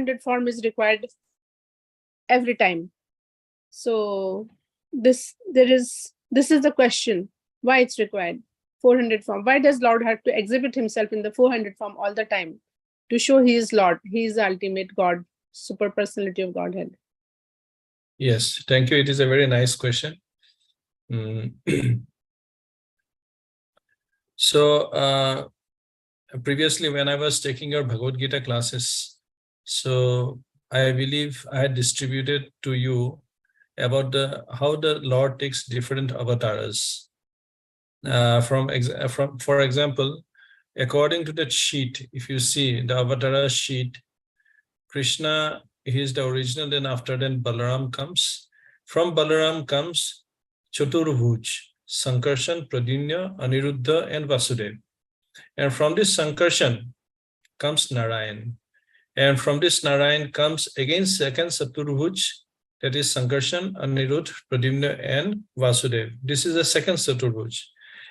400 form is required every time. So this is the question, why it's required 400 form. Why does Lord have to exhibit himself in the 400 form all the time? To show he is Lord, he is the ultimate God, super personality of Godhead. Yes, thank you. It is a very nice question. So previously when I was taking your Bhagavad Gita classes, so I believe I had distributed to you about how the Lord takes different avatars. For example, according to that sheet, if you see the avatara sheet, Krishna, he is the original, then after that Balaram comes. From Balaram comes Chaturabhuj, Sankarshan, Pradyumna, Aniruddha, and Vasudeva. And from this Sankarshan comes Narayan. And from this Narayan comes again second Chaturabhuj, that is Sankarshan, Aniruddha, Pradyumna, and Vasudeva. This is the second Chaturabhuj.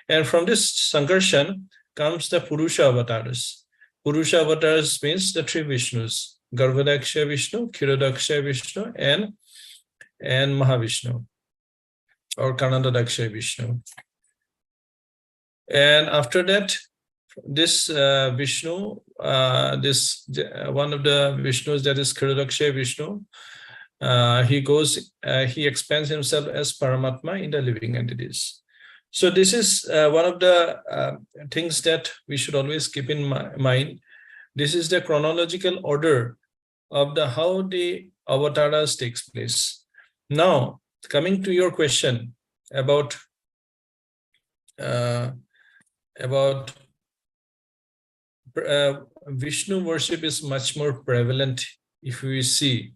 And from this Sankarshan comes the Purusha avatars. Purusha avatars means the three Vishnus, Garbhodaksha Vishnu, Kshirodaksha Vishnu, and Mahavishnu, or Kanadadaksha Vishnu. And after that, this Vishnu, one of the Vishnus, that is Kshirodaksha Vishnu, he expands himself as Paramatma in the living entities. So this is one of the things that we should always keep in mind. This is the chronological order of how the avatars takes place. Now, coming to your question about Vishnu worship is much more prevalent. If we see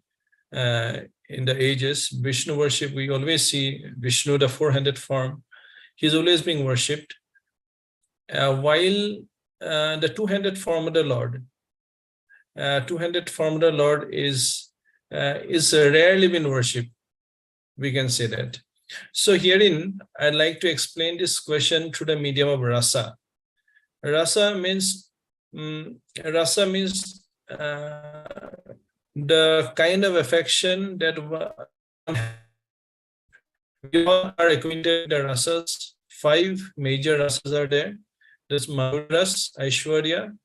in the ages, Vishnu worship, we always see Vishnu, the 400 form, he's always being worshipped, while the 200 form of the Lord, 200 form of the Lord is rarely been worshipped, we can say that. So herein, I'd like to explain this question through the medium of rasa. Rasa means the kind of affection that we all are acquainted with the rasas. 5 major rasas are there. There's Madhuras, Aishwarya,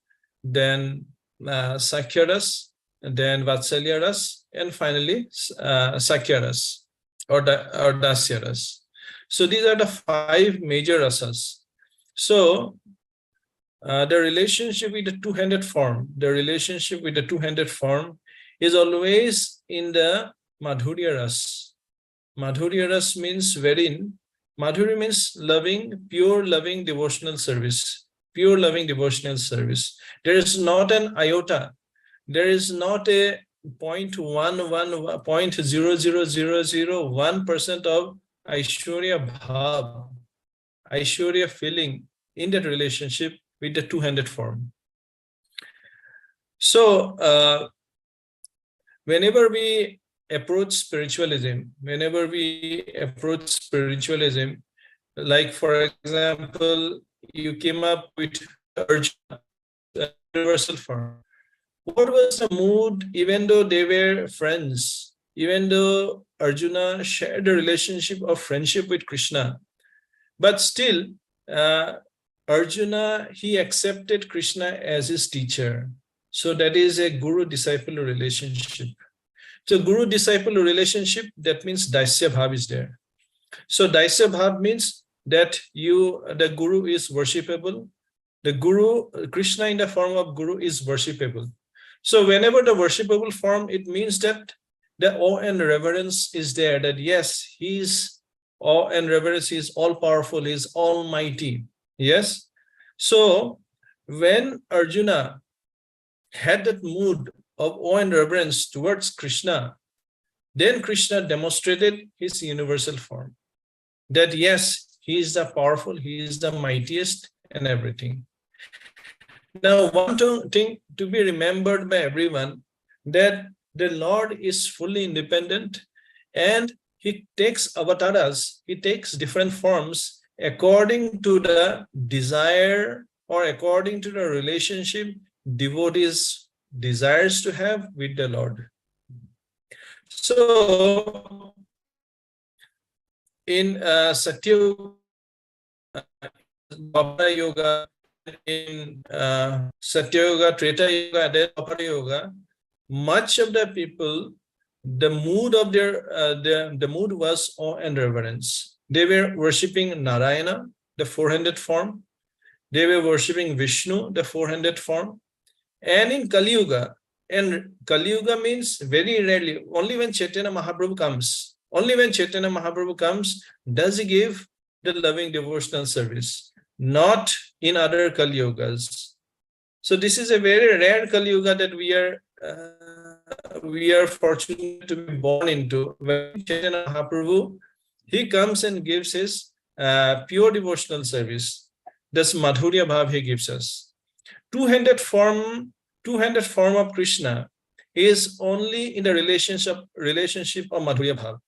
then Sakyaras, then Vatsalyaras, and finally Sakyaras or Dasyaras. So these are the 5 major rasas. So the relationship with the 200 form, is always in the Madhurya ras. Madhurya ras means wherein, Madhurya means loving, pure loving devotional service. Pure loving devotional service. There is not an iota. There is not a 0.0001% of Aishwarya Bhav, Aishwarya feeling in that relationship with the 200 form. So whenever we approach spiritualism, like for example, you came up with Arjuna, universal form. What was the mood, even though they were friends, even though Arjuna shared a relationship of friendship with Krishna, but still Arjuna, he accepted Krishna as his teacher. So that is a guru-disciple relationship. So guru-disciple relationship, that means Daisya Bhav is there. So Daisya Bhav means that the guru is worshipable. The guru, Krishna in the form of guru, is worshipable. So whenever the worshipable form, it means that the awe and reverence is there, that yes, he is awe and reverence, he is all-powerful, he is almighty. Yes. So when Arjuna had that mood of awe and reverence towards Krishna, then Krishna demonstrated his universal form. That yes, he is the powerful, he is the mightiest and everything. Now, one thing to be remembered by everyone, that the Lord is fully independent and he takes avatars, he takes different forms according to the desire or according to the relationship devotees desires to have with the Lord. So, in Satya Dwapara Yoga, in Satya Yoga, Treta Yoga, then Dwapara Yoga, much of the people, the mood of the mood was awe and reverence. They were worshipping Narayana, the four-handed form. They were worshipping Vishnu, the four-handed form. And in Kali Yuga, and Kali Yuga means very rarely, only when Chaitanya Mahaprabhu comes, does he give the loving devotional service, not in other Kali Yugas. So this is a very rare Kali Yuga that we are fortunate to be born into. When Chaitanya Mahaprabhu, he comes and gives his pure devotional service. This Madhurya Bhav he gives us. Two-handed form of Krishna is only in the relationship of Madhurya Bhav.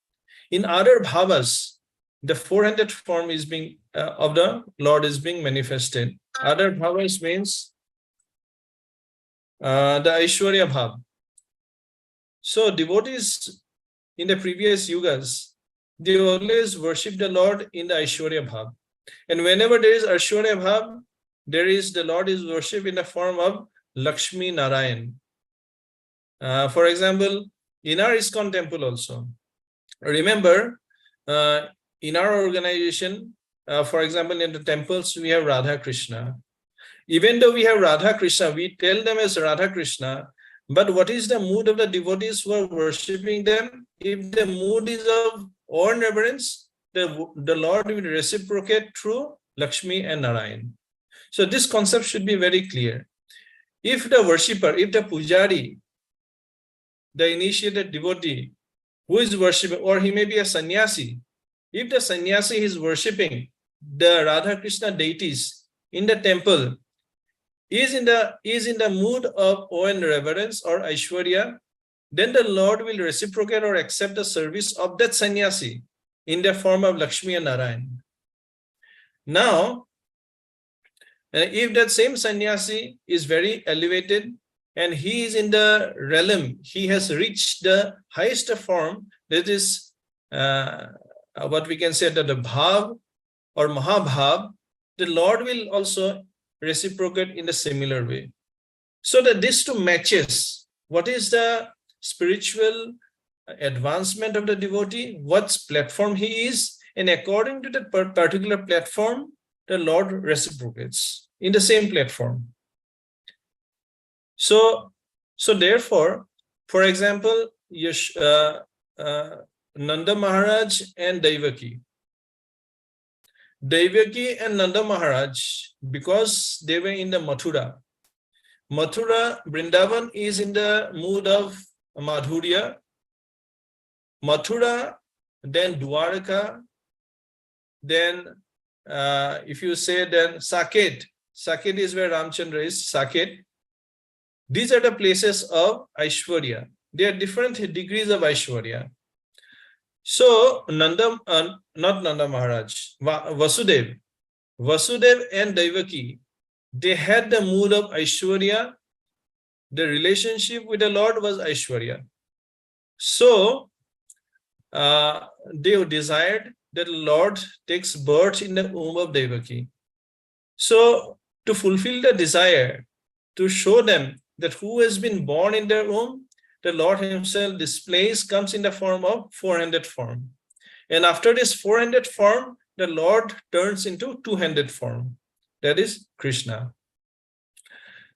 In other bhavas, the four-handed form is being of the Lord is being manifested. Other bhavas means the Aishwarya Bhav. So devotees in the previous yugas, they always worship the Lord in the Aishwarya Bhav. And whenever there is Aishwarya Bhav, the Lord is worshipped in the form of Lakshmi Narayan. For example, in our ISKCON temple also, remember, in our organization, for example, in the temples, we have Radha Krishna. Even though we have Radha Krishna, we tell them as Radha Krishna, but what is the mood of the devotees who are worshipping them? If the mood is of awe and reverence, the Lord will reciprocate through Lakshmi and Narayan. So this concept should be very clear. If the worshipper, if the pujari, the initiated devotee who is worshipping, or he may be a sannyasi, if the sannyasi is worshipping the Radha Krishna deities in the temple, is in the mood of awe and reverence or Aishwarya, then the Lord will reciprocate or accept the service of that sannyasi in the form of Lakshmi and Narayan. Now, if that same sannyasi is very elevated and he is in the realm, he has reached the highest form, that is what we can say that the bhav or mahabhav, the Lord will also reciprocate in a similar way. So that these two matches, what is the spiritual advancement of the devotee, what platform he is, and according to that particular platform, the Lord reciprocates in the same platform. So therefore, for example, Nanda Maharaj and Devaki and Nanda Maharaj, because they were in the Mathura, Vrindavan is in the mood of Madhurya. Mathura, then Dwarka, then if you say then Saket is where Ramchandra is, Saket. These are the places of Aishwarya. There are different degrees of Aishwarya. So not Nanda Maharaj, Vasudev and Devaki, they had the mood of Aishwarya. The relationship with the Lord was Aishwarya. So they desired that the Lord takes birth in the womb of Devaki. So to fulfill the desire, to show them that who has been born in their womb, the Lord himself comes in the form of four-handed form. And after this four-handed form, the Lord turns into two-handed form. That is Krishna.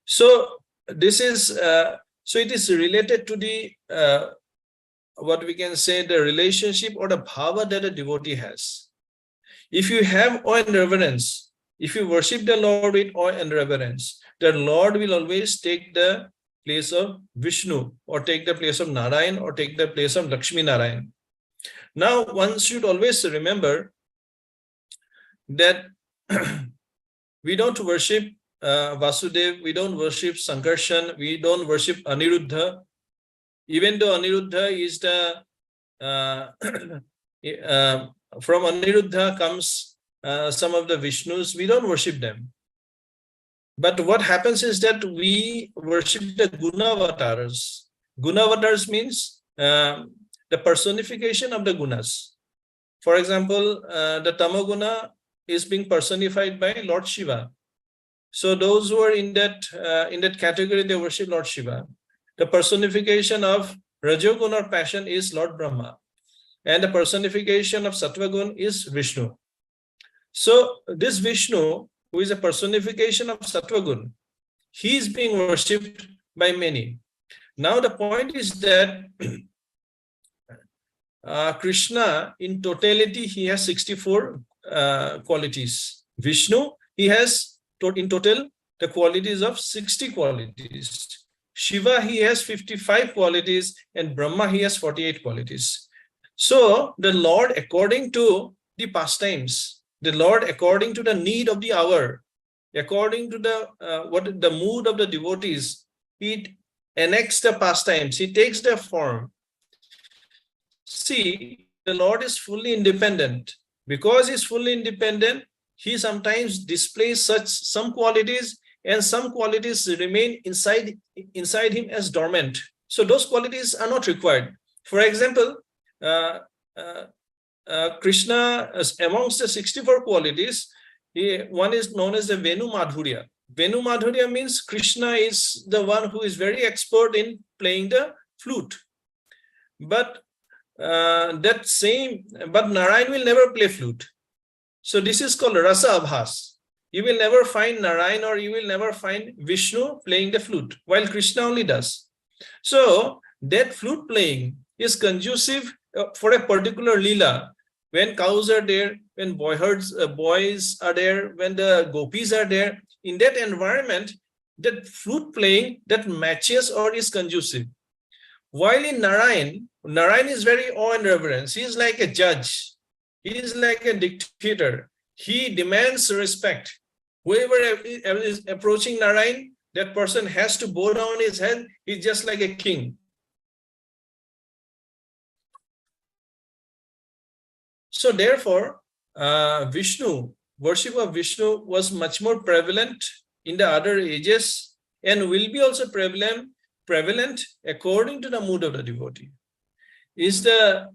So this is, so it is related to the, what we can say, the relationship or the bhava that a devotee has. If you have awe and reverence, if you worship the Lord with awe and reverence, the Lord will always take the place of Vishnu, or take the place of Narayan, or take the place of Lakshmi Narayan. Now, one should always remember that we don't worship Vasudev, we don't worship Sankarshan, we don't worship Aniruddha. Even though Aniruddha is the, from Aniruddha comes some of the Vishnus, we don't worship them. But what happens is that we worship the Gunavatars. Gunavatars means the personification of the gunas. For example, the Tamaguna is being personified by Lord Shiva. So those who are in that category, they worship Lord Shiva. The personification of Rajogun or passion is Lord Brahma. And the personification of Sattvagun is Vishnu. So this Vishnu, who is a personification of Sattvagun, he is being worshipped by many. Now the point is that Krishna, in totality, he has 64 qualities. Vishnu, he has in total the qualities of 60 qualities. Shiva, he has 55 qualities, and Brahma, he has 48 qualities. So the Lord, according to the pastimes, the Lord, according to the need of the hour, according to the mood of the devotees, he enacts the pastimes, he takes the form. See, the Lord is fully independent. Because he's fully independent, he sometimes displays some qualities, and some qualities remain inside him as dormant. So those qualities are not required. For example, Krishna, amongst the 64 qualities, one is known as the Venu Madhurya. Venu Madhurya means Krishna is the one who is very expert in playing the flute. But Narayan will never play flute. So this is called Rasa Abhas. You will never find Narayan or you will never find Vishnu playing the flute, while Krishna only does. So that flute playing is conducive for a particular lila. When cows are there, when boys are there, when the gopis are there, in that environment, that flute playing that matches or is conducive. While in Narayan is very awe and reverence. He is like a judge. He is like a dictator. He demands respect. Whoever is approaching Narayan, that person has to bow down his head. He's just like a king. So therefore, worship of Vishnu was much more prevalent in the other ages and will be also prevalent according to the mood of the devotee. Is the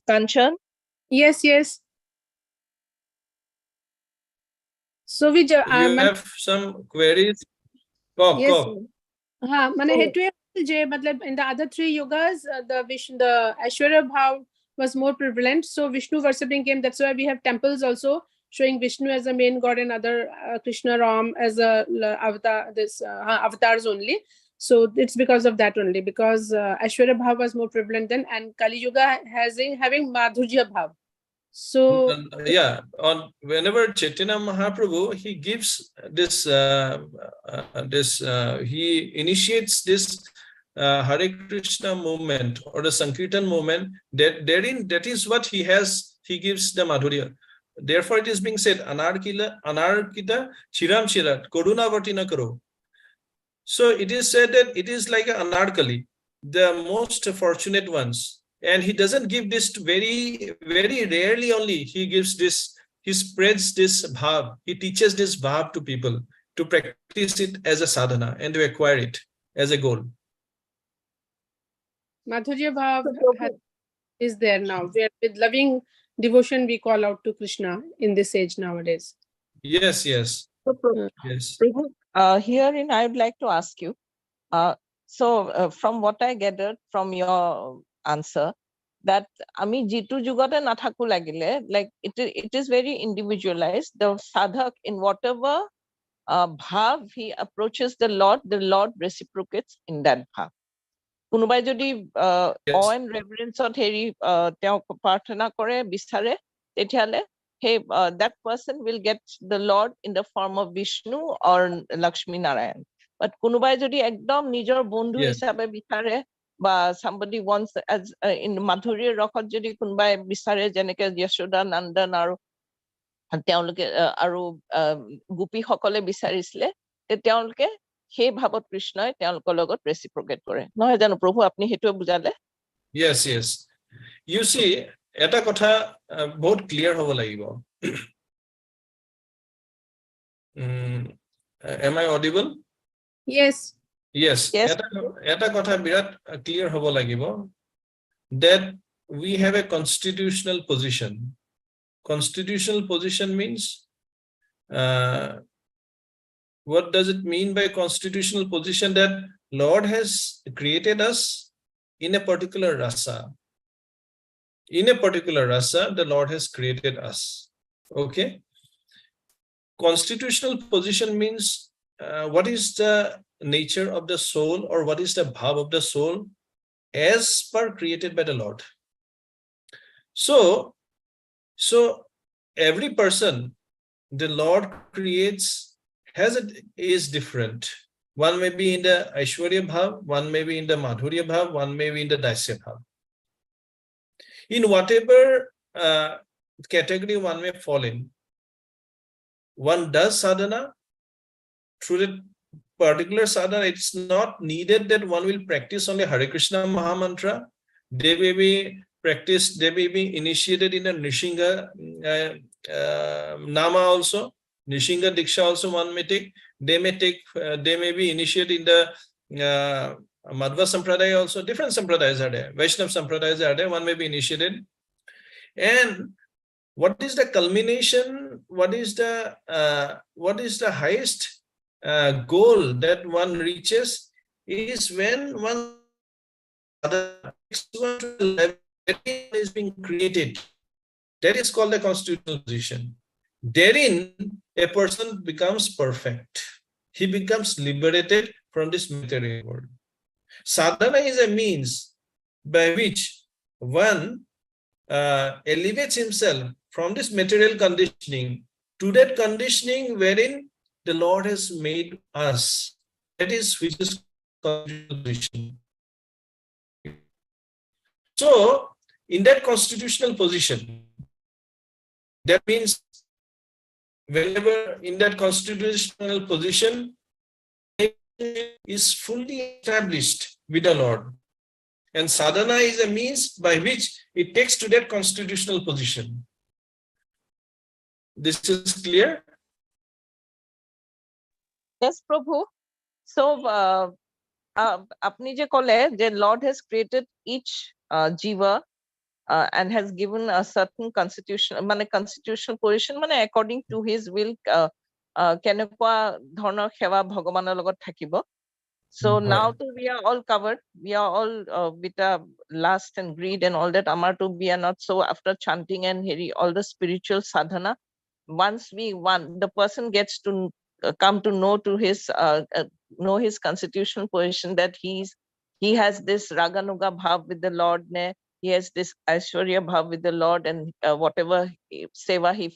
Kanchan? Yes. So we you have some queries? Yes. In the other three yogas, the Aishwarya Bhav was more prevalent. So Vishnu worshipping came. That's why we have temples also showing Vishnu as a main god and other Krishna Ram as a avatar. Avatars only. So it's because of that only, because Aishwarya Bhav was more prevalent then, and Kali Yuga having Madhurya Bhav. So yeah, whenever Chaitanya Mahaprabhu, he gives this he initiates this Hare Krishna movement or the Sankirtan movement, that is what he gives the Madhurya. Therefore it is being said anarkita chiram chirat karunavatina karo. So it is said that it is like an anarkali, the most fortunate ones. And he doesn't give this very, very rarely only. He gives this, he spreads this bhav. He teaches this bhav to people to practice it as a sadhana and to acquire it as a goal. Madhurya Bhav is there now. With loving devotion, we call out to Krishna in this age nowadays. Yes. Yes. Herein, I would like to ask you. From what I gathered from your answer, that ami jitu jugate nathaku lagile, like it is very individualized. The sadhak, in whatever bhav he approaches the Lord reciprocates in that bhav. Kunubai jodi awe and reverence ot heri teo prarthana kore bisare, tetiale hey, that person will get the Lord in the form of Vishnu or Lakshmi Narayan. But kunubai jodi ekdom nijor bondhu hisabe bisare, ba somebody wants, as in Madhurya Rakhot jodi kunubai bisare jeneke Yashoda Nandan aru তেওঁলোকে আৰু গোপী সকলে বিচাৰিছিলে, তেওঁলোকে সেই ভাৱত কৃষ্ণই তেওঁলোকৰ লগত ৰেচিপ্ৰকেট কৰে, নহয় জানো প্ৰভু? আপুনি সেইটো বুজালে? Yes. You see, এটা কথা বহুত ক্লিয়াৰ হ'ব লাগিব am I audible Yes. yes Yes. এটা কথা বিৰাট ক্লিয়াৰ হ'ব লাগিব that we have a constitutional position. Constitutional position means what does it mean by constitutional position? That Lord has created us in a particular rasa. In a particular rasa, the Lord has created us. Okay. Constitutional position means what is the nature of the soul, or what is the bhav of the soul as per created by the Lord. So every person the Lord creates is different. One may be in the Aishwarya Bhav, one may be in the Madhurya Bhav, one may be in the Daisya Bhav. In whatever category one may fall in, one does sadhana. Through that particular sadhana, it's not needed that one will practice only Hare Krishna Mahamantra. They may be practiced, they may be initiated in a Nishinga Nama also. Nishinga Diksha also one may take. They may be initiated in the Madhva Sampradaya also. Different Sampradayas are there. Vaishnava Sampradayas are there. One may be initiated. And what is the culmination? What is the highest goal that one reaches is when one is being created. That is called the constitutional position. Therein, a person becomes perfect. He becomes liberated from this material world. Sadhana is a means by which one elevates himself from this material conditioning to that conditioning wherein the Lord has made us. That is which is constitutional position. So, in that constitutional position, that means whenever in that constitutional position is fully established with the Lord, and sadhana is a means by which it takes to that constitutional position. This is clear? Yes, Prabhu. So, apni je kole, the Lord has created each jiva and has given a certain constitutional position, according to his will, kenekwa dhৰণৰ সেৱা ভগৱানৰ লগত থাকিব. So now we are all covered. We are all with lust and greed and all that. Amar to we are not so after chanting and hearing all the spiritual sadhana. Once the person gets to come to know his constitutional position, that he has this raganuga bhav with the Lord, he has this aishwarya bhav with the Lord, and whatever seva he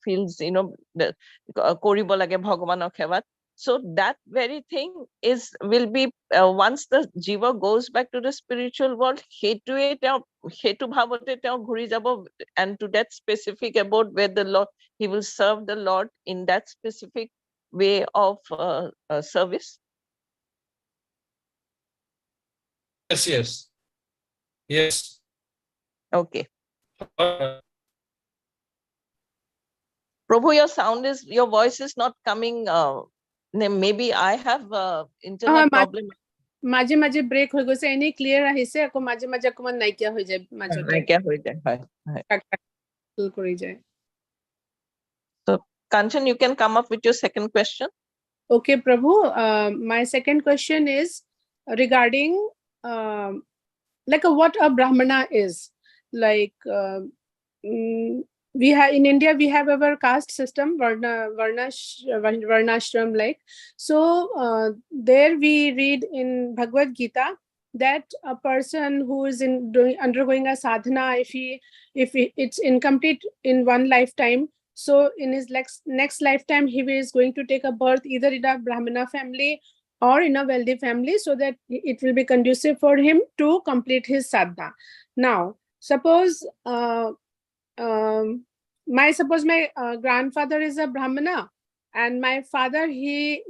feels, koribo lage bhagavanok hevat. So that very thing will be once the jiva goes back to the spiritual world, hetu bhavote teo ghuri jabo, and to that specific abode where the Lord, he will serve the Lord in that specific way of service. Yes. Okay. Prabhu, your voice is not coming. Maybe I have internet problem. মাঝে মাঝে break হৈ গৈছে, এনে clear আহিছে, আকৌ মাঝে মাঝে অকমান নাইকিয়া হৈ যায়, মাজতে নাইকিয়া হৈ যায়, হয় কৰি যায়। So Kanchan, you can come up with your second question. Okay, Prabhu. My second question is regarding like what a Brahmana is. Like we have in India, we have our caste system, varnashram, like. So there we read in Bhagavad Gita that a person who is undergoing a sadhana, if it's incomplete in one lifetime, so in his next lifetime he is going to take a birth either in a Brahmana family or in a wealthy family, so that it will be conducive for him to complete his sadhana. Now, suppose my grandfather is a Brahmana, and my father, he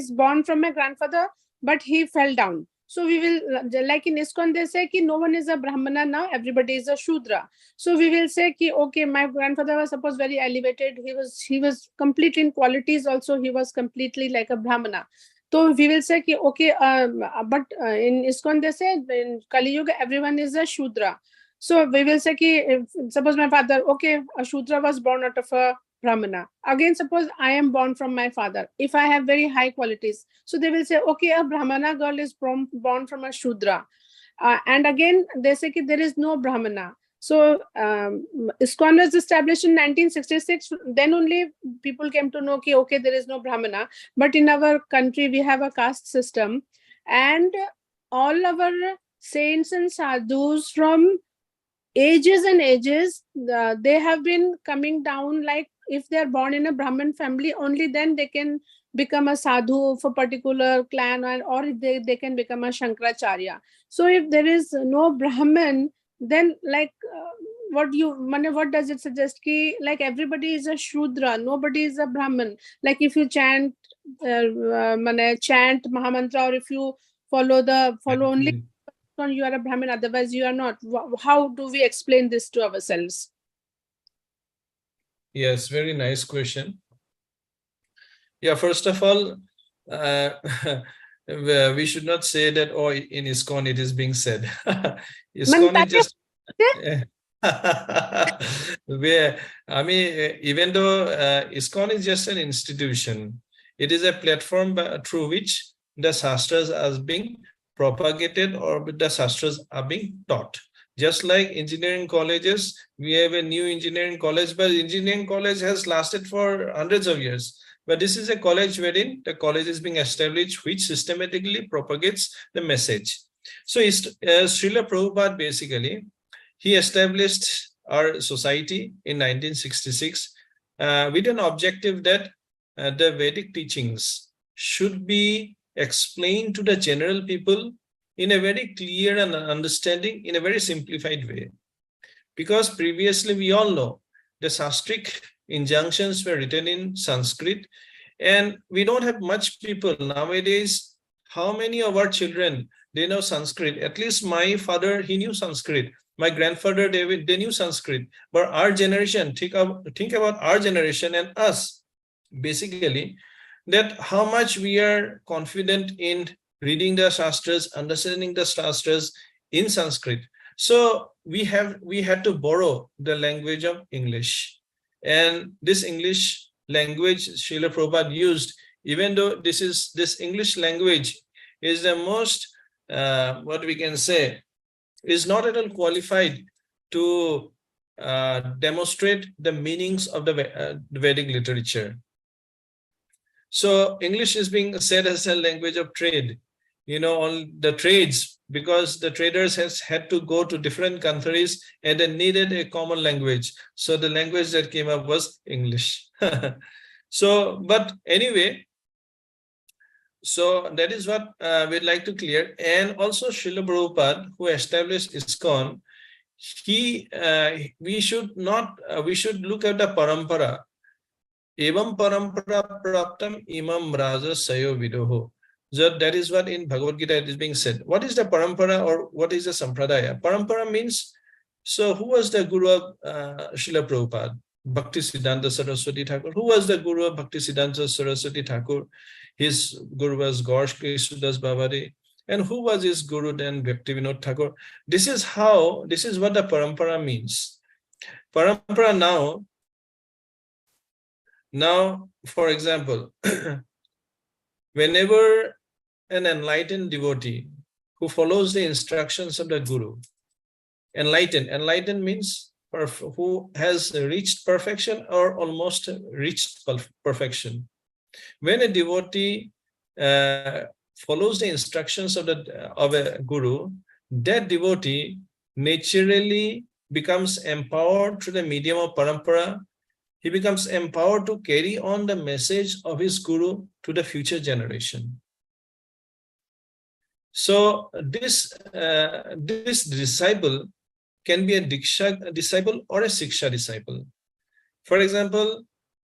is born from my grandfather, but he fell down. So we will, like in ISKCON, they say ki no one is a Brahmana now, everybody is a Shudra. So we will say ki, okay, my grandfather was suppose very elevated. He was complete in qualities also. He was completely like a Brahmana. So we will say ki, okay, but in ISKCON they say in Kali Yuga everyone is a Shudra. So we will say ki, suppose my father, okay, a Shudra was born out of a Brahmana. Again, suppose I am born from my father. If I have very high qualities, so they will say, okay, a Brahmana girl is born from a Shudra. And again, they say that there is no Brahmana. So ISKCON was established in 1966. Then only people came to know, okay, there is no Brahmana. But in our country, we have a caste system. And all our saints and sadhus from ages and ages, they have been coming down, like if they are born in a Brahmin family, only then they can become a sadhu for particular clan, or they can become a Shankaracharya. So if there is no Brahmin, then like what does it suggest? Ki, like everybody is a Shudra, nobody is a Brahmin. Like if you chant chant Mahamantra, or if you follow only, you are a Brahmin, otherwise you are not. How do we explain this to ourselves? Yes, very nice question. Yeah, first of all, we should not say that, oh, in ISKCON it is being said. ISKCON is just... where, I mean, even though ISKCON is just an institution, it is a platform through which the Shastras are being propagated, or the Shastras are being taught. Just like engineering colleges, we have a new engineering college, but engineering college has lasted for hundreds of years. But this is a college wherein the college is being established, which systematically propagates the message. So Srila Prabhupada, basically, he established our society in 1966 with an objective that the Vedic teachings should be explained to the general people in a very clear and understanding, in a very simplified way. Because previously we all know the Shastric injunctions were written in Sanskrit, and we don't have much people nowadays. How many of our children, they know Sanskrit? At least my father, he knew Sanskrit. My grandfather, they knew Sanskrit. But our generation, think about our generation and us, basically, that how much we are confident in reading the Shastras, understanding the Shastras in Sanskrit. So we had to borrow the language of English. And this English language Srila Prabhupada used, even though this English language is the most, what we can say, is not at all qualified to demonstrate the meanings of the Vedic literature. So English is being said as a language of trade, on the trades, because the traders had to go to different countries and they needed a common language. So the language that came up was English. So, but anyway, so that is what we'd like to clear. And also Srila Prabhupada, who established ISKCON, we should look at the parampara. Evam parampara praptam imam raja sayo vidoho. So that is what in Bhagavad Gita it is being said. What is the parampara, or what is the sampradaya? Parampara means, so who was the guru of Srila Prabhupada? Bhakti Siddhanta Saraswati Thakur. Who was the guru of Bhakti Siddhanta Saraswati Thakur? His guru was Gaur Krishnadas Babari. And who was his guru then? Bhaktivinoda Thakur. This is what the parampara means. Parampara now, for example, whenever an enlightened devotee who follows the instructions of the guru, enlightened means who has reached perfection or almost reached perfection. When a devotee follows the instructions of a guru, that devotee naturally becomes empowered through the medium of parampara. He becomes empowered to carry on the message of his guru to the future generation. So this disciple can be a Diksha disciple or a Siksha disciple. For example,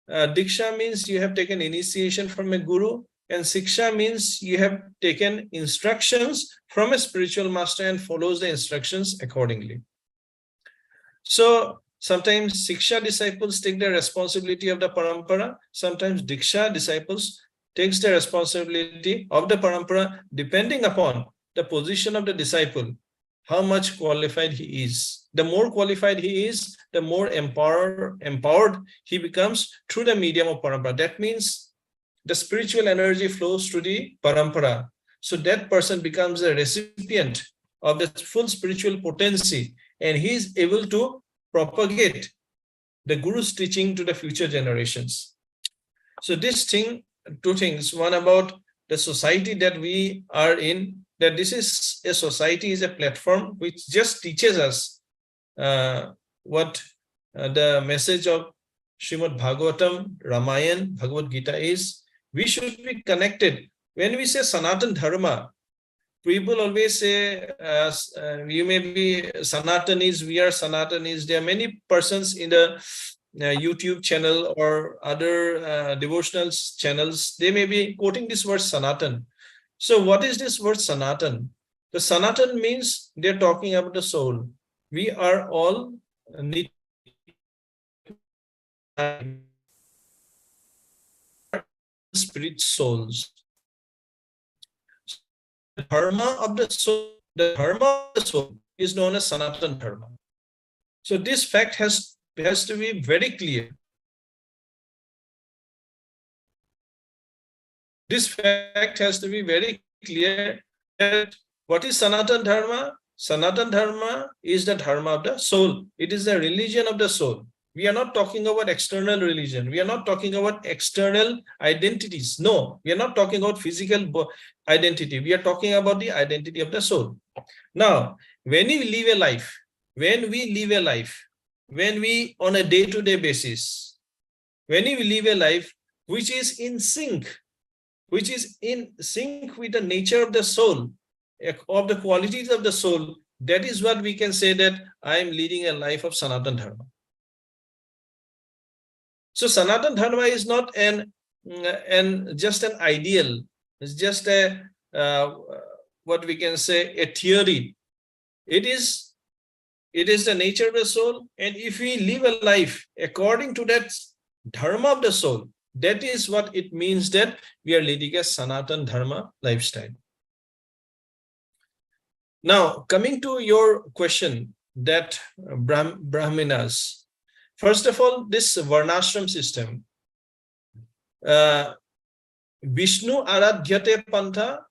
Diksha means you have taken initiation from a guru And Siksha means you have taken instructions from a spiritual master and follows the instructions accordingly. So sometimes Siksha disciples take the responsibility of the parampara. Sometimes Diksha disciples takes the responsibility of the parampara, depending upon the position of the disciple, how much qualified he is. The more qualified he is, the more empowered he becomes through the medium of parampara. That means the spiritual energy flows through the parampara. So that person becomes a recipient of the full spiritual potency, and he is able to propagate the Guru's teaching to the future generations. So this thing, two things. One about the society that we are in, that this is a society, is a platform which just teaches us what the message of Srimad Bhagavatam, Ramayana, Bhagavad Gita is. We should be connected. When we say Sanatan Dharma, people always say, you may be Sanatanis, we are Sanatanis. There are many persons in the YouTube channel or other devotional channels, they may be quoting this word Sanatan. So what is this word Sanatan? The Sanatan means they're talking about the soul. We are all spirit souls. The dharma of the soul is known as Sanatan Dharma. So this fact has to be very clear. This fact has to be very clear that what is Sanatan Dharma? Sanatan Dharma is the dharma of the soul. It is the religion of the soul. We are not talking about external religion. We are not talking about external identities. No, we are not talking about physical identity. We are talking about the identity of the soul. Now, when we live a life, when we on a day-to-day basis, when we live a life which is in sync with the nature of the soul, of the qualities of the soul, that is what we can say that I am leading a life of Sanatan Dharma. So Sanatan Dharma is not just an ideal. It's just a what we can say, a theory. It is the nature of the soul, and if we live a life according to that dharma of the soul, that is what it means that we are leading a Sanatan Dharma lifestyle. Now, coming to your question that Brahmanas, first of all, this Varnashram system, Vishnu Aradhyate Pantha,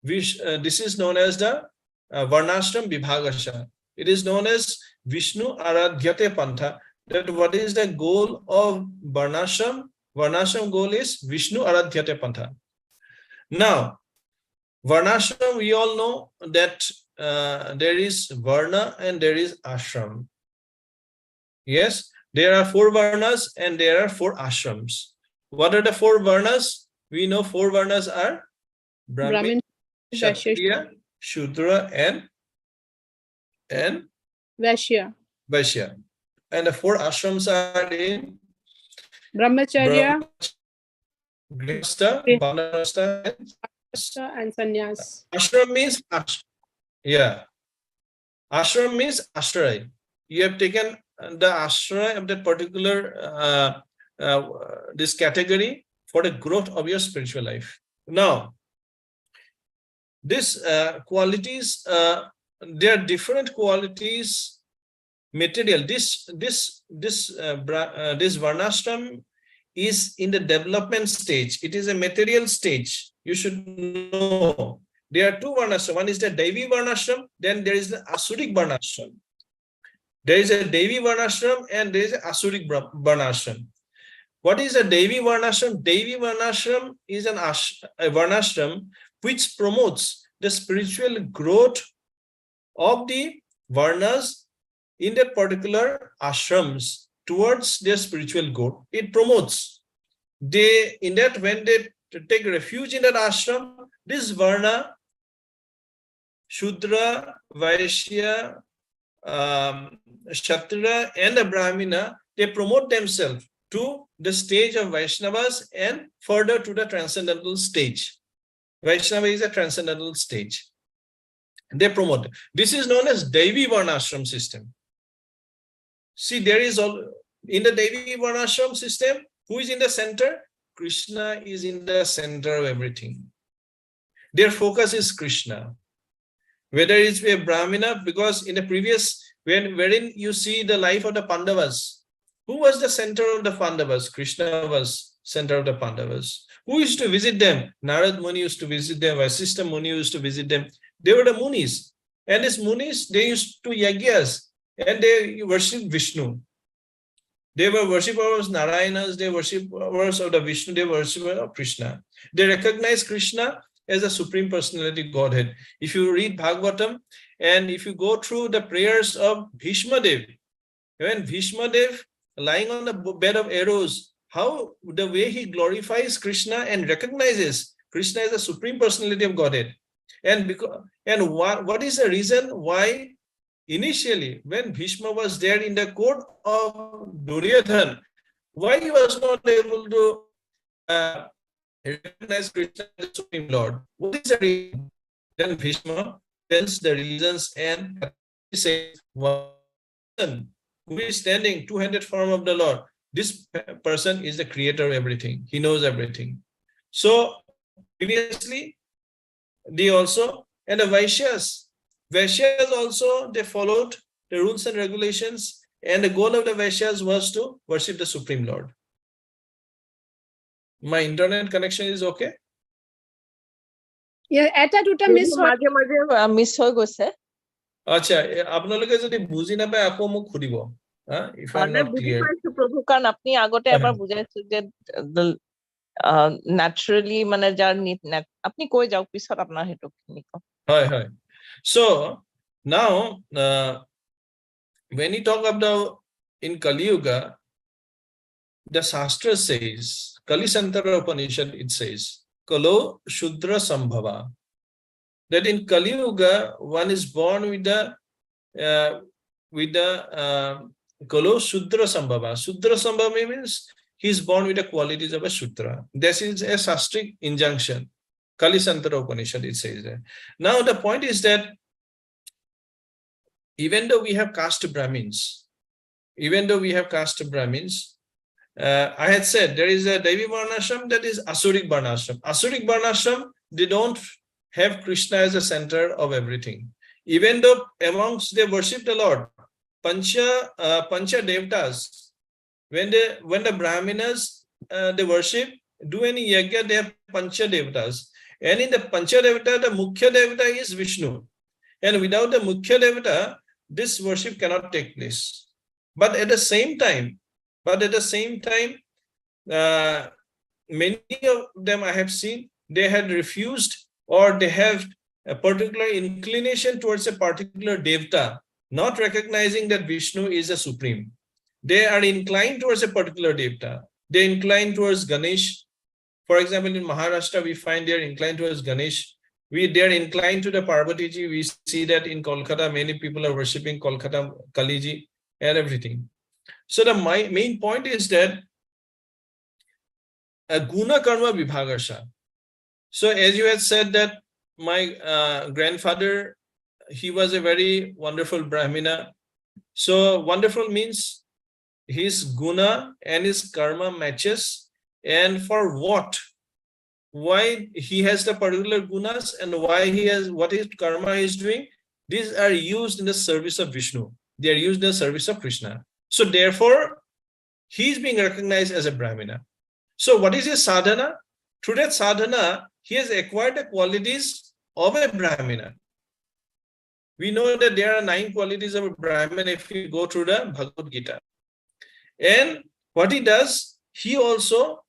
this is known as the Varnashram Vibhagasha. It is known as Vishnu Aradhyate Pantha. That what is the goal of Varnashram? Varnashram goal is Vishnu Aradhyate Pantha. Now, Varnashram, we all know that there is Varna and there is Ashram. Yes, there are 4 Varnas and there are 4 Ashrams. What are the 4 Varnas? We know 4 Varnas are Brahmin, Kshatriya, Shudra, and Vaishya. And the 4 ashrams are in Brahmacharya, Grihastha, Banastha, and Sannyas. Ashram means Ashram means ashray. You have taken the ashray of that particular this category for the growth of your spiritual life. Now, this qualities, there are different qualities. Material. This Varnashram is in the development stage. It is a material stage. You should know there are 2 Varnashram. One is the Devi Varnashram, then there is the Asuric Varnashram. There is a Devi Varnashram and there is an Asuric Varnashram. What is a Devi Varnashram? Devi Varnashram is a Varnashram which promotes the spiritual growth of the Varnas in that particular ashrams towards their spiritual goal. It promotes. When they take refuge in that ashram, this Varna, Shudra, Vaishya, Kshatriya, and the Brahmina, they promote themselves to the stage of Vaishnavas and further to the transcendental stage. Vaishnava is a transcendental stage. They promote. This is known as Devi Varnashram system. See, there is all in the Devi Varnashram system, who is in the center? Krishna is in the center of everything. Their focus is Krishna. Whether it's a Brahmana, because in the previous, wherein you see the life of the Pandavas, who was the center of the Pandavas? Krishna was center of the Pandavas. Who used to visit them? Narad Muni used to visit them, Vasishtha Muni used to visit them. They were the Munis. And these Munis, they used to yagyas and they worship Vishnu. They were worshippers of Narayanas, they worshippers of the Vishnu, they worshippers of Krishna. They recognize Krishna as a Supreme Personality Godhead. If you read Bhagavatam and if you go through the prayers of Bhishma Dev, when Bhishma Dev lying on the bed of arrows, how the way he glorifies Krishna and recognizes Krishna as the Supreme Personality of Godhead. And what is the reason why initially when Bhishma was there in the court of Duryodhana, why he was not able to recognize Krishna as the Supreme Lord? What is the reason? Then Bhishma tells the reasons and says, one who is standing two-handed form of the Lord, this person is the creator of everything. He knows everything. So previously, they also, and the Vaishyas also, they followed the rules and regulations, and the goal of the Vaishyas was to worship the Supreme Lord. My internet connection is okay? Yeah, eta duta miss hoy. মাঝে মাঝে miss হয়ে গৈছে আচ্ছা আপোনালোকে যদি বুজি নাপায় আকৌ মোক খুদিব if I'm not বুজি clear. পাইছো প্ৰভু, কাৰণ আপুনি আগতে এবাৰ বুজাইছে যে naturally মানে যাৰ আপুনি কৈ যাওক, পিছত আপোনাৰ হেতু খিনি কওক। হয় হয়। So now when you talk about in Kali Yuga, the Shastra says, Kali Santara Upanishad, it says, Kalo Shudra Sambhava. That in Kali Yuga, one is born with the Kalo Shudra Sambhava. Shudra Sambhava means he is born with the qualities of a Shudra. This is a Shastric injunction. Kali Santara Upanishad, it says that. Now the point is that even though we have caste Brahmins, I had said there is a Devi Varnashram, that is Asurik Varnashram. Asurik Varnashram, they don't have Krishna as the center of everything. Even though amongst they worship the Lord, Pancha Devtas, when the Brahmanas they worship, do any yagya, they have Pancha Devtas. And in the Pancha Devata, the Mukhya Devata is Vishnu. And without the Mukhya Devata, this worship cannot take place. But at the same time, many of them I have seen, they had refused or they have a particular inclination towards a particular Devta, not recognizing that Vishnu is the Supreme. They are inclined towards a particular Devta. They incline towards Ganesh. For example, in Maharashtra, we find they are inclined towards Ganesh. They are inclined to the Parvati Ji. We see that in Kolkata, many people are worshipping Kolkata Kaliji and everything. So the main point is that a guna karma vibhagasha. So as you had said that my grandfather, he was a very wonderful Brahmana. So wonderful means his guna and his karma matches, and for what? Why he has the particular gunas and why he has what his karma is doing. These are used in the service of Vishnu. They are used in the service of Krishna. So therefore, he is being recognized as a Brahmana. So what is his sadhana? Through that sadhana, he has acquired the qualities of a Brahmana. We know that there are 9 qualities of a Brahmana if we go through the Bhagavad Gita. And what he does, he also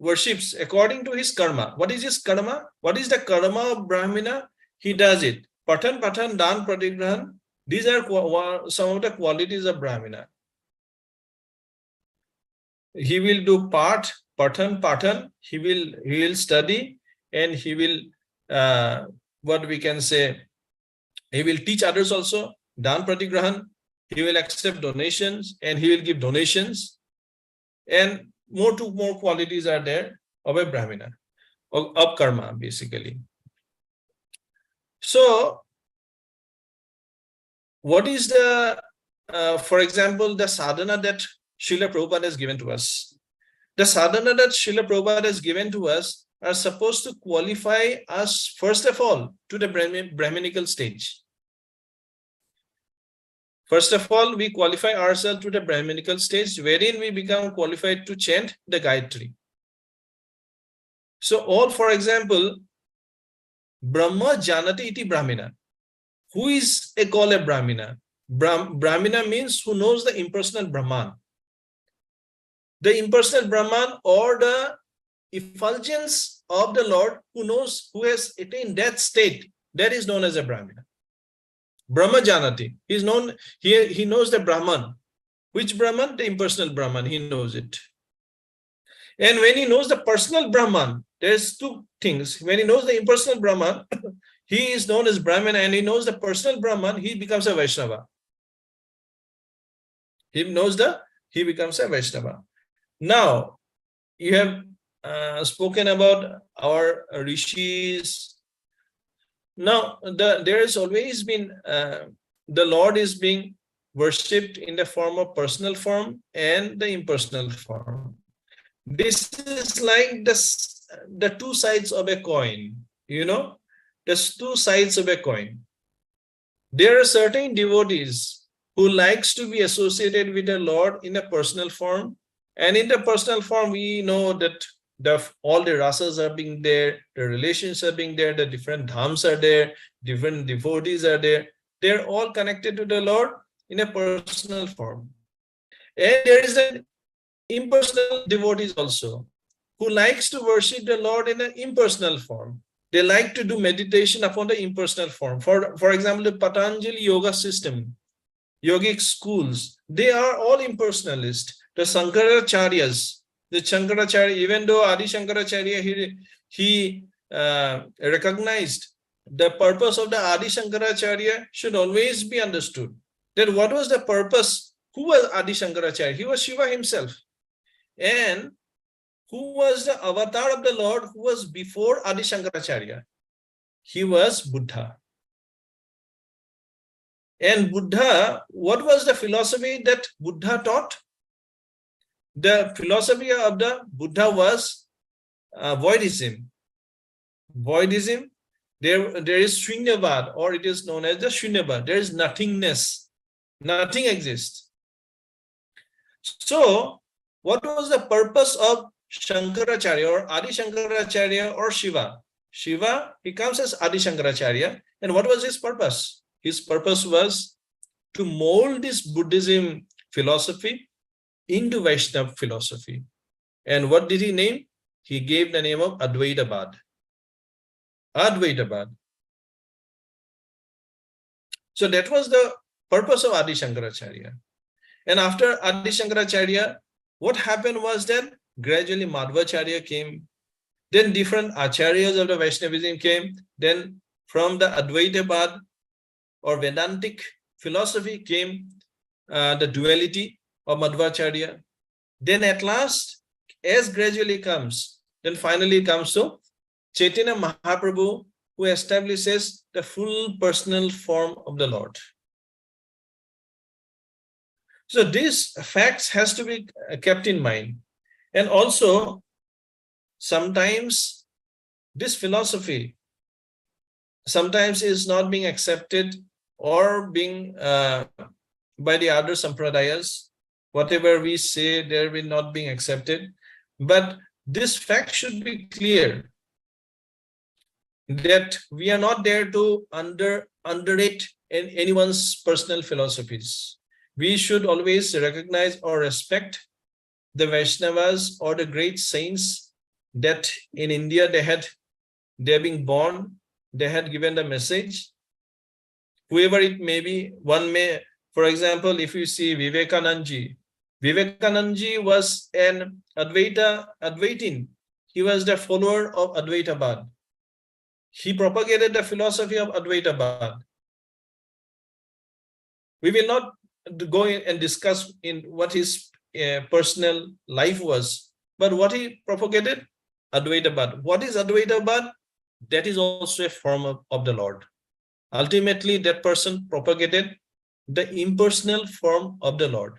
worships according to his karma. What is his karma? What is the karma of Brahmana? He does it. Patan, Dan, Pratigrahan. These are some of the qualities of Brahmana. He will do Patan. He will study, and he will what we can say, he will teach others also. Dan Pratigrahan. He will accept donations and he will give donations. and more qualities are there of a Brahmana, of karma, basically. So, what is the, for example, the sadhana that Srila Prabhupada has given to us? The sadhana that Srila Prabhupada has given to us are supposed to qualify us, first of all, to the Brahminical stage. First of all, we qualify ourselves to the Brahminical stage, wherein we become qualified to chant the Gayatri. So, all, for example, Brahma Janati iti Brahmina. Who is called a Brahmina? Brahmina means who knows the impersonal Brahman. The impersonal Brahman, or the effulgence of the Lord, who has attained that state, that is known as a Brahmina. Brahma Janati. He knows the Brahman. Which Brahman? The impersonal Brahman. He knows it. And when he knows the personal Brahman, there's two things. When he knows the impersonal Brahman, he is known as Brahman, and he knows the personal Brahman, he becomes a Vaishnava. He becomes a Vaishnava. Now, you have spoken about our rishis. Now, there has always been, the Lord is being worshipped in the form of personal form and the impersonal form. This is like the two sides of a coin, there's two sides of a coin. There are certain devotees who likes to be associated with the Lord in a personal form, and in the personal form, we know that all the rasas are being there, the relations are being there, the different dhams are there, different devotees are there. They're all connected to the Lord in a personal form. And there is an impersonal devotees also who likes to worship the Lord in an impersonal form. They like to do meditation upon the impersonal form. For example, the Patanjali yoga system, yogic schools, they are all impersonalist. The Shankaracharyas, even though Adi Shankaracharya, he recognized the purpose of the Adi Shankaracharya should always be understood. That what was the purpose? Who was Adi Shankaracharya? He was Shiva himself. And who was the avatar of the Lord who was before Adi Shankaracharya? He was Buddha. And Buddha, what was the philosophy that Buddha taught? The philosophy of the Buddha was voidism. Voidism, there is Shunyavad, or it is known as the Shunyavad. There is nothingness. Nothing exists. So, what was the purpose of Shankaracharya or Adi Shankaracharya or Shiva? Shiva, he comes as Adi Shankaracharya. And what was his purpose? His purpose was to mold this Buddhism philosophy into Vaishnava philosophy. And what did he name? He gave the name of Advaitavad. Advaitavad. So that was the purpose of Adi Shankaracharya. And after Adi Shankaracharya, what happened was that gradually Madhvacharya came. Then different acharyas of the Vaishnavism came. Then from the Advaitavad or Vedantic philosophy came the duality of Madhvacharya. Then at last, as gradually comes, then finally comes to Chaitanya Mahaprabhu, who establishes the full personal form of the Lord. So these facts has to be kept in mind. And also, sometimes this philosophy sometimes is not being accepted or being by the other sampradayas. Whatever we say, they will not being accepted. But this fact should be clear that we are not there to underrate anyone's personal philosophies. We should always recognize or respect the Vaishnavas or the great saints that in India they're being born, they had given the message. Whoever it may be, one may, for example, if you see Vivekanandji was an Advaitin. He was the follower of Advaitavad. He propagated the philosophy of Advaitavad. We will not go in and discuss in what his personal life was. But what he propagated? Advaitavad. What is Advaitavad? That is also a form of the Lord. Ultimately, that person propagated the impersonal form of the Lord.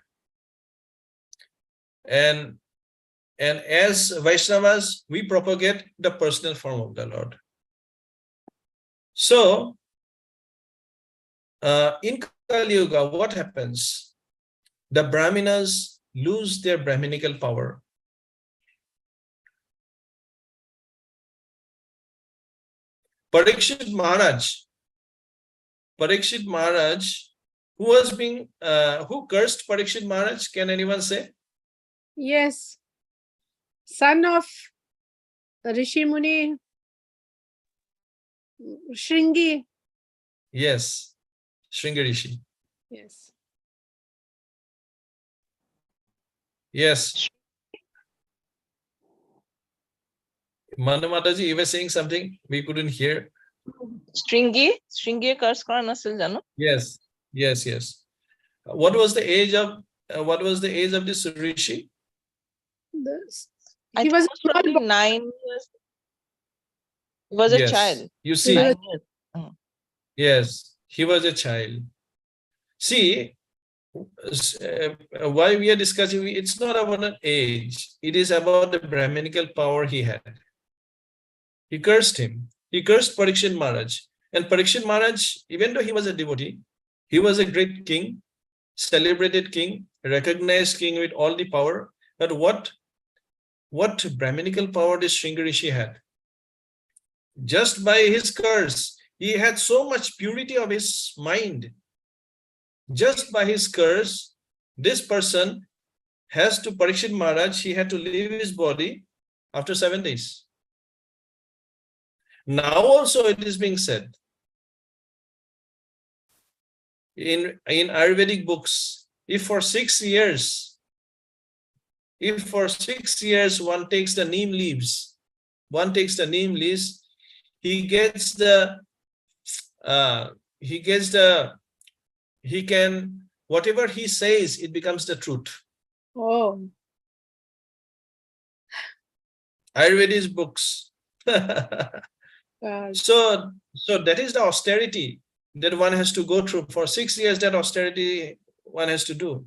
And as Vaishnavas, we propagate the personal form of the Lord. So, in Kali Yuga, what happens? The Brahminas lose their Brahminical power. Parikshit Maharaj, who was being, who cursed Parikshit Maharaj? Can anyone say? Yes. Son of Rishi Muni Shringi. Yes, Shringi Rishi. Yes. Yes. Manu Mataji, you were saying something we couldn't hear. Stringy curse kora nasil jano? Yes, yes, yes. What was the age of this Rishi? I He think was it was probably 9 years. He was a Yes. child. You He see, was- 9 years. yes, he was a child. See, why we are discussing, it's not about an age. It is about the Brahminical power he had. He cursed him. He cursed Parikshit Maharaj. And Parikshit Maharaj, even though he was a devotee, he was a great king, celebrated king, recognized king with all the power. But what Brahminical power this Shringi Rishi had? Just by his curse, he had so much purity of his mind. Just by his curse, this person has to Parikshit Maharaj, he had to leave his body after 7 days. Now also it is being said in Ayurvedic books, if for 6 years one takes the neem leaves, he gets the he can, whatever he says, it becomes the truth. Oh. Ayurvedic books. God. So that is the austerity that one has to go through. For 6 years, that austerity one has to do.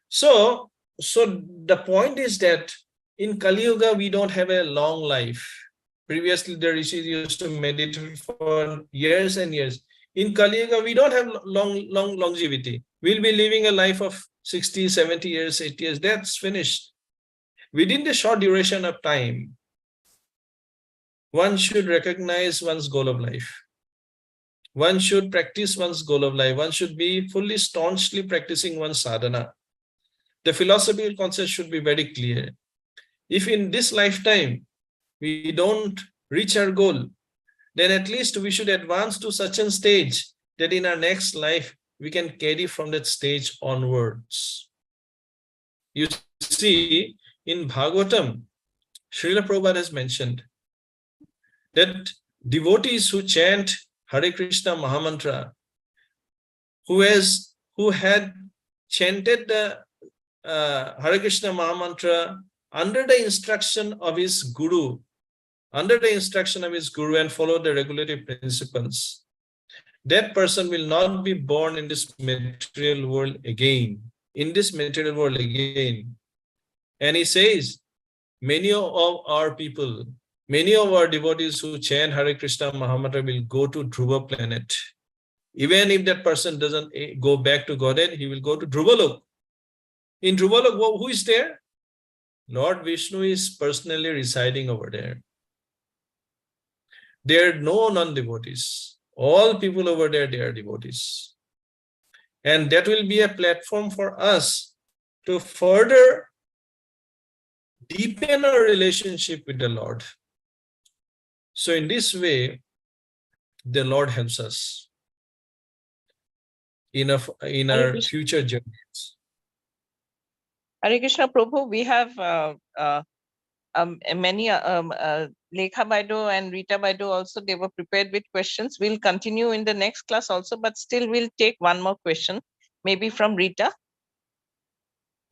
So the point is that in Kali Yuga, we don't have a long life. Previously, the rishis used to meditate for years and years. In Kali Yuga, we don't have long longevity. We'll be living a life of 60, 70 years, 80 years. That's finished. Within the short duration of time, one should recognize one's goal of life. One should practice one's goal of life. One should be fully, staunchly practicing one's sadhana. The philosophical concept should be very clear. If in this lifetime we don't reach our goal, then at least we should advance to such a stage that in our next life we can carry from that stage onwards. You see, in Bhagavatam, Srila Prabhupada has mentioned that devotees who chant Hare Krishna Mahamantra, who had chanted the Hare Krishna Mahamantra under the instruction of his guru, and followed the regulative principles, that person will not be born in this material world again. And he says, many of our devotees who chant Hare Krishna Mahamantra will go to Dhruva planet. Even if that person doesn't go back to Godhead, he will go to Dhruvalok. In Dhruvalok, who is there? Lord Vishnu is personally residing over there. There are no non-devotees. All people over there, they are devotees. And that will be a platform for us to further deepen our relationship with the Lord. So in this way, the Lord helps us in our future journeys. Hare Krishna Prabhu, we have many Lekha Baido and Rita Baido also, they were prepared with questions. We'll continue in the next class also, but still we'll take one more question, maybe from Rita.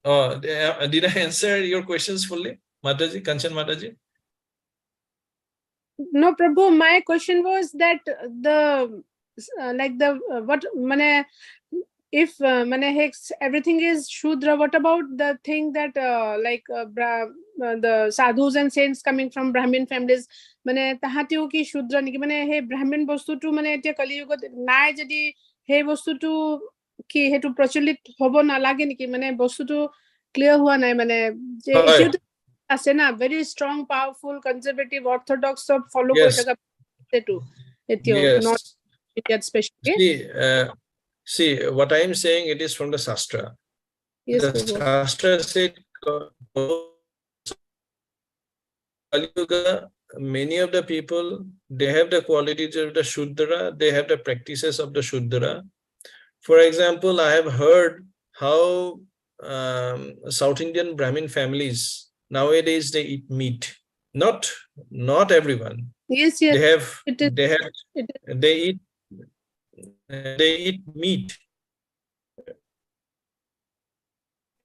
Did I answer your questions fully, Mataji, Kanchan Mataji? No, Prabhu, my question was that the like the what mane, if everything is Shudra, what about the thing that the sadhus and saints coming from Brahmin families, mane tahatiও কি Shudra niki, mane he Brahmin বস্তুটো মানে এতিয়া কলিযুগত নাই যদি সেই বস্তুটো কি হেতু প্ৰচলিত হ'ব নালাগে নেকি, মানে বস্তুটো ক্লিয়াৰ হোৱা নাই, মানে যে Hi. এতিয়াও আছে না very strong powerful conservative orthodox সব ফলো করে Yes. থাকা এটো এতিয়াও নট Yes. ইন্ডিয়াত specially. See, what I am saying, it is from the Shastra. Yes, The Prabhu. Shastra said, Kali Yuga, many of the people, they have the qualities of the Shudra, they have the practices of the Shudra. For example, I have heard how South Indian Brahmin families, nowadays they eat meat. Not everyone. Yes, yes, They have, it is, they have, it is. they eat meat.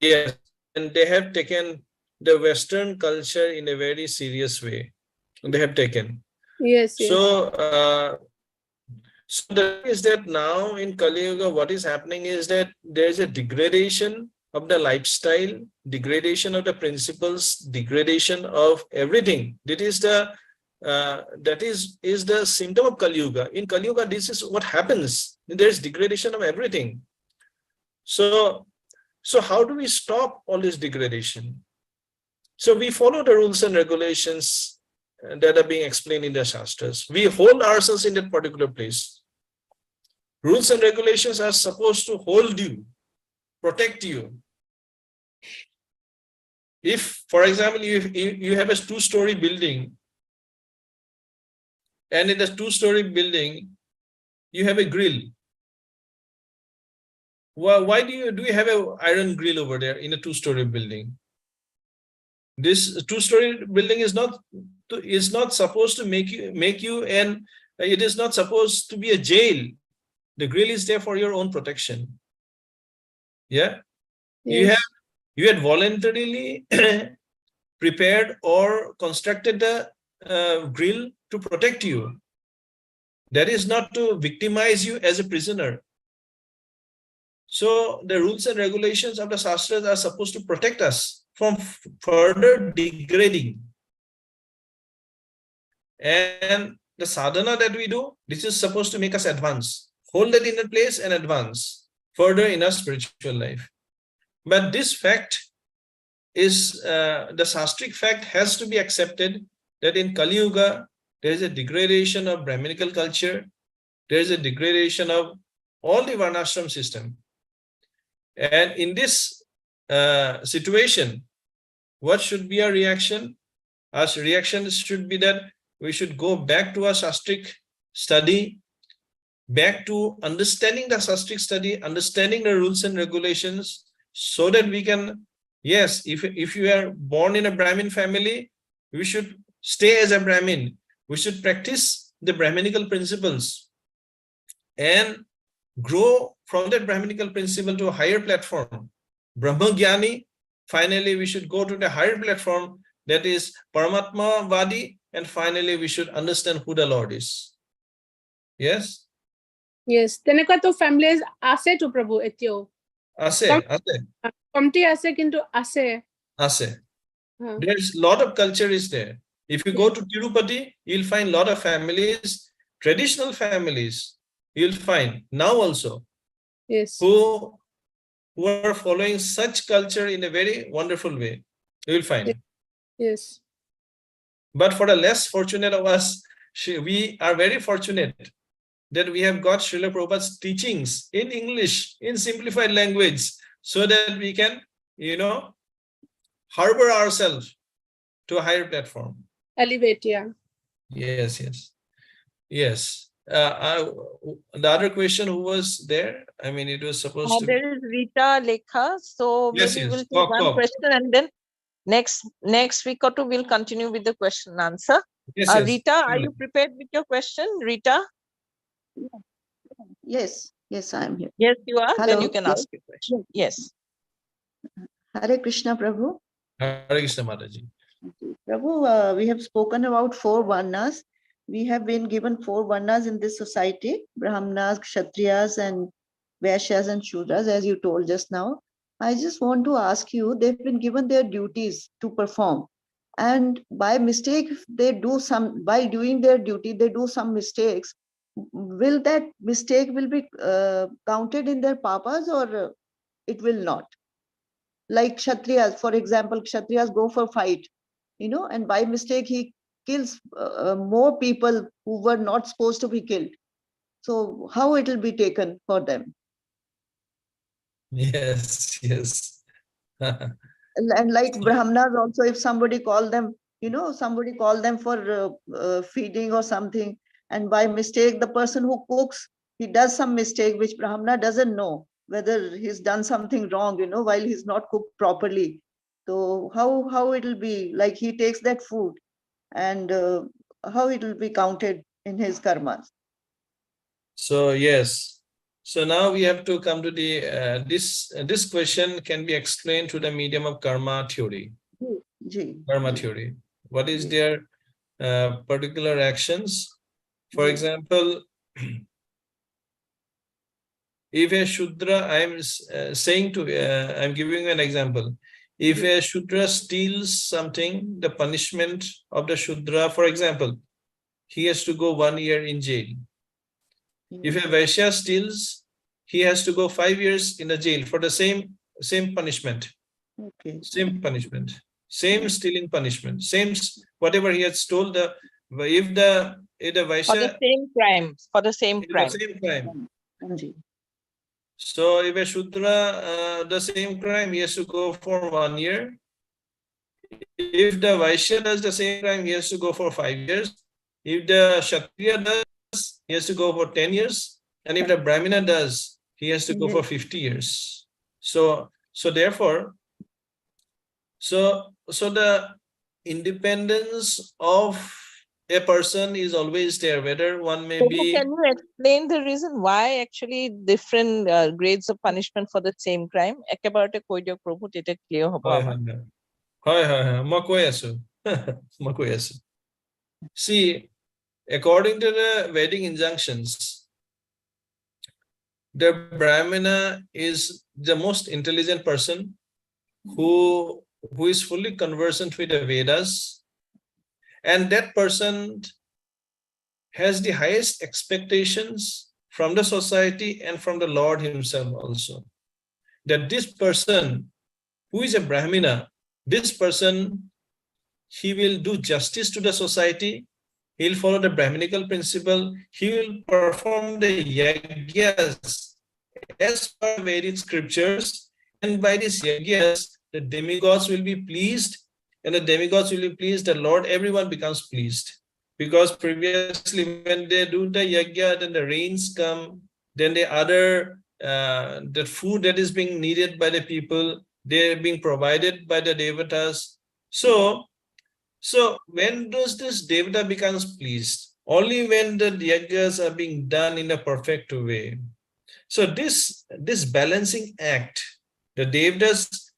Yes, and they have taken the Western culture in a very serious way. They have taken. Yes, yes. So the thing is that now in Kali Yuga, what is happening is that there is a degradation of the lifestyle, degradation of the principles, degradation of everything. That is the symptom of Kali Yuga. In Kali Yuga, this is what happens. There is degradation of everything. So how do we stop all this degradation? So we follow the rules and regulations that are being explained in the Shastras. We hold ourselves in that particular place. Rules and regulations are supposed to hold you, protect you. If, for example, you have a two-story building, and in the two-story building, you have a grill. Why do you have an iron grill over there in a two-story building? This two-story building is not supposed to make you, and it is not supposed to be a jail. The grill is there for your own protection. Yeah. Yes. You had voluntarily prepared or constructed the grill to protect you. That is not to victimize you as a prisoner. So the rules and regulations of the Shastras are supposed to protect us from further degrading. And the sadhana that we do, this is supposed to make us advance. Hold that in a place and advance further in our spiritual life. But this fact is, the Shastric fact has to be accepted that in Kali Yuga, there is a degradation of Brahminical culture. There is a degradation of all the Varnashram system. And in this situation, what should be our reaction? Our reaction should be that we should go back to our Shastric study, back to understanding the Shastric study, understanding the rules and regulations, so that we can, yes, if you are born in a Brahmin family, we should stay as a Brahmin. We should practice the Brahminical principles and grow from that Brahminical principle to a higher platform. Brahma Gyani, finally we should go to the higher platform, that is Paramatma Vadi, and finally we should understand who the Lord is. Yes? Yes, তেনেকুৱা তো families আছে তো প্রভু এতিয়াও Ase. কমটি আছে কিন্তু আছে There's a lot of culture is there. If you go to Tirupati, you'll find a lot of families, traditional families, you'll find now also, yes, who are following such culture in a very wonderful way. You will find. yes. But for the less fortunate of us, we are very fortunate that we have got Srila Prabhupada's teachings in English, in simplified language, so that we can, harbor ourselves to a higher platform. Elevate, yeah. Yes. The other question, who was there? I mean, it was supposed to be. There is Rita Lekha. So maybe we'll take one question, and then next week or two we'll continue with the question and answer. Yes, Rita, are you prepared with your question, Rita? Yes, I am here. Yes, you are. Hello. Then you can ask your question. Yes. Hare Krishna, Prabhu. Hare Krishna Mataji. Prabhu, we have spoken about 4 varnas. We have been given 4 varnas in this society, Brahmanas, Kshatriyas, and Vaishyas and Shudras, as you told just now. I just want to ask you, they've been given their duties to perform. And by mistake, while doing their duty, they do some mistakes. Will that mistake will be counted in their papas, or it will not? Like Kshatriyas, for example, Kshatriyas go for fight, and by mistake he kills more people who were not supposed to be killed. So how it will be taken for them? Yes, yes. And like Brahmanas also, if somebody call them, for feeding or something, and by mistake the person who cooks, he does some mistake which Brahmana doesn't know whether he's done something wrong, while he's not cooked properly. So how it will be, like he takes that food, and how it will be counted in his karmas? So yes. So now we have to come to the this question can be explained through the medium of karma theory. Ji, Karma ji, theory. What is ji, their particular actions? For ji. example, if a Shudra, I'm giving you an example. If a Shudra steals something, the punishment of the Shudra, for example, he has to go 1 year in jail. If a Vaishya steals, he has to go 5 years in a jail for the same punishment. Okay. Same punishment. Same stealing punishment. Same whatever he had stole. If the Vaishya For the same crime. For the same crime. the same crime. Ji. So if a Shudra the same crime, he has to go for 1 year. If the Vaishya does the same crime, he has to go for 5 years. If the Kshatriya does, he has to go for 10 years. And if the Brahmina does, he has to go for 50 years. So therefore, so the independence of a person is always there, whether one may Prabhu, be. can you explain the reason why actually different grades of punishment for the same crime? একেবাৰতে কৈ দিয়ক প্ৰভু, তেতিয়া clear হ'ব আমাৰ। হয়, মই কৈ আছো। See, according to the Vedic injunctions, the Brahmana is the most intelligent person who is fully conversant with the Vedas, and that person has the highest expectations from the society and from the Lord himself also. That this person who is a Brahmina, this person, he will do justice to the society, he'll follow the Brahminical principle, he will perform the yagyas as per Vedic scriptures, and by these yagyas, the demigods will be pleased, and the demigods will be pleased, the Lord, everyone becomes pleased. Because previously when they do the yagya, then the rains come, then the other, the food that is being needed by the people, they're being provided by the devatas. So when does this devata becomes pleased? Only when the yagyas are being done in a perfect way. So this balancing act, the devatas,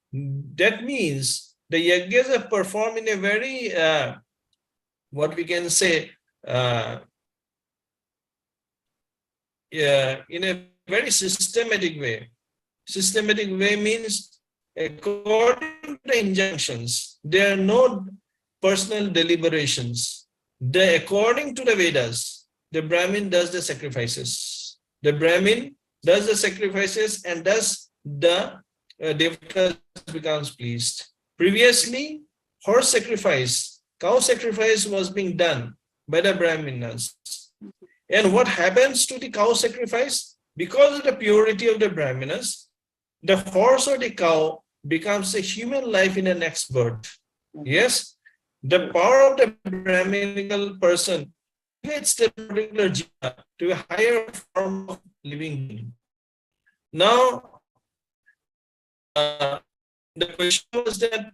that means the yagyas are performed in a very what we can say, in a very systematic way. Systematic way means according to the injunctions, there are no personal deliberations. According to the Vedas, the Brahmin does the sacrifices. The Brahmin does the sacrifices, and thus the devatas becomes pleased. Previously, horse sacrifice, cow sacrifice was being done by the Brahminas. And what happens to the cow sacrifice? Because of the purity of the Brahminas, the horse or the cow becomes a human life in the next birth. Yes, the power of the Brahminical person elevates the particular jiva to a higher form of living being. Now, the question was that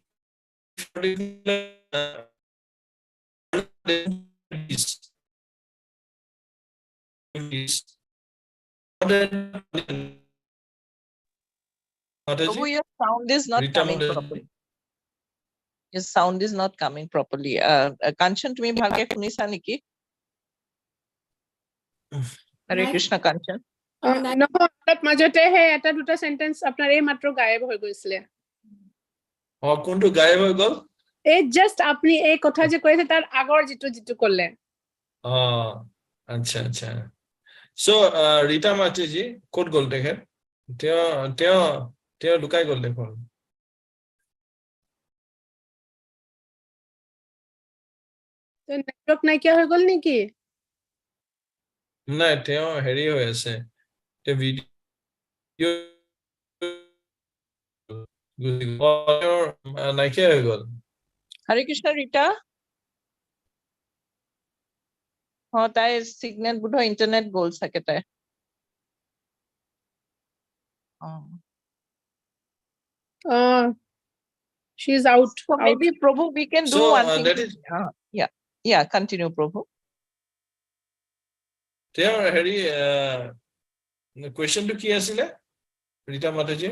Mataji, Prabhu, your sound is not Rita coming Mataji. properly. Your sound is not coming properly. Kanchan, তুমি ভালকে শুনিছা নেকি? Hare নাই। Krishna, Kanchan. নাই। নহয় অলপ মাজতে সেই এটা দুটা সেন্টেন্স আপোনাৰ এই মাত্ৰ গায়ব হৈ গৈছিলে কোনটো গায়ব হৈ গল এই জাস্ট আপুনি এই কথা যে কৈছে তাৰ আগৰ যিটো ক'লে আচ্ছা আচ্ছা সো ৰীতা মাতেজি ক'ত গ'ল তেখেত তেওঁ লুকাই গ'ল দেখোন নেটৱৰ্ক নাইকিয়া হৈ গ'ল নেকি নাই তেওঁ হেৰি হৈ আছে তেওঁ ভিডিঅ নাইকিয়া হৈ গ'ল Hare Krishna, Rita. তাই সিগনেল বোধ ইন্টারনেট গ'ল চাগে তাই she is out So maybe Prabhu, we can do So, one thing. that is Yeah, continue, Prabhu. তেওঁৰ হেৰি কোৱেশ্চনটো কি আছিলে ৰীতা মাতাজি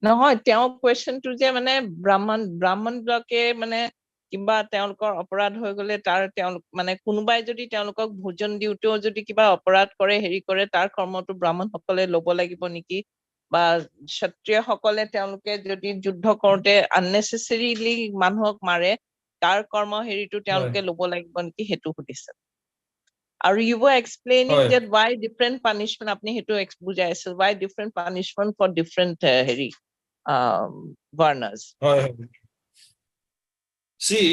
নহয় তেওঁ কোৱেশ্চনটো যে মানে ব্ৰাহ্মণ বিলাকে মানে কিবা তেওঁলোকৰ অপৰাধ হৈ গলে তাৰ তেওঁলোক মানে কোনোবাই যদি তেওঁলোকক ভোজন দিওতেও যদি কিবা অপৰাধ কৰে হেৰি কৰে তাৰ কৰ্মটো ব্ৰাহ্মণ সকলে ল'ব লাগিব নেকি বা ক্ষত্ৰিয় সকলে তেওঁলোকে যদি যুদ্ধ কৰোতে unnecessarily মানুহক মাৰে তাৰ কৰ্ম হেৰিটো তেওঁলোকে ল'ব লাগিব নেকি হেতু সুধিছে আৰু you were explaining that why different punishment apni hetu বুজাই আছিল why different punishment for different হেৰি varnas see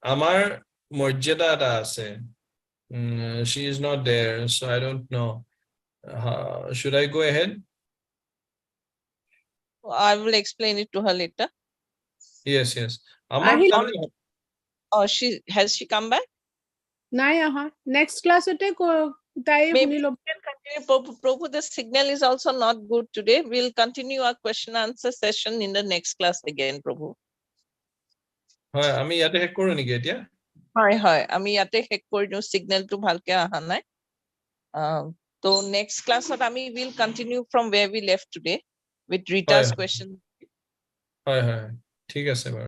আমাৰ মৰ্যাদা এটা আছে she is not there so I don't know should I go ahead I will explain it to her later yes আমাৰ has she come back নাই আহা next ক্লাছতে তাই শুনি ল'ব Prabhu, the signal is also not good today. We'll continue our question answer session in the next class again, Prabhu. হয় আমি ইয়াতে শেষ কৰো নেকি এতিয়া হয় আমি ইয়াতে শেষ কৰি দিও signal টো ভালকে আহা নাই তো next class আমি will continue from where we left today with Rita's question হয় ঠিক আছে বাৰু